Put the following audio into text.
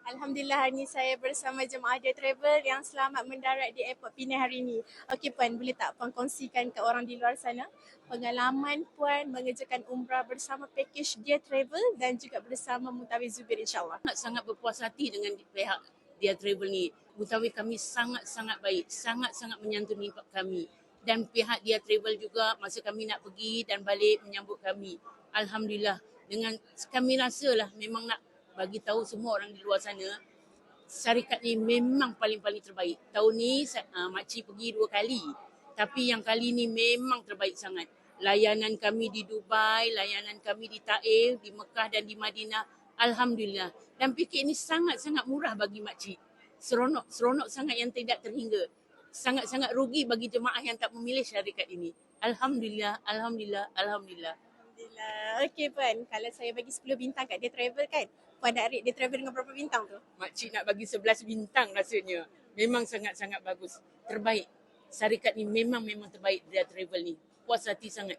Alhamdulillah hari ni saya bersama jemaah Dia Travel yang selamat mendarat di Airport Penang hari ni. Okey Puan, boleh tak Puan kongsikan ke orang di luar sana pengalaman Puan mengerjakan umrah bersama package Dia Travel dan juga bersama Mutawiz Zubir insyaAllah. Sangat berpuas hati dengan pihak Dia Travel ni. Mutawi kami sangat-sangat baik, sangat-sangat menyantuni kami. Dan pihak Dia Travel juga masa kami nak pergi dan balik menyambut kami. Alhamdulillah. Dengan kami rasalah memang nak bagi tahu semua orang di luar sana, syarikat ni memang paling-paling terbaik. Tahun ni makcik pergi 2 kali. Tapi yang kali ni memang terbaik sangat. Layanan kami di Dubai, layanan kami di Taif, di Mekah dan di Madinah. Alhamdulillah. Dan pikir ini sangat-sangat murah bagi makcik. Seronok sangat yang tidak terhingga. Sangat-sangat rugi bagi jemaah yang tak memilih syarikat ini. Alhamdulillah, Alhamdulillah, Alhamdulillah. Alhamdulillah. Okey Puan, kalau saya bagi 10 bintang kat Dia Travel kan, Puan nak rate Dia Travel dengan berapa bintang tu? Makcik nak bagi 11 bintang rasanya. Memang sangat-sangat bagus. Terbaik. Syarikat ni memang terbaik Dia Travel ni. Puas hati sangat.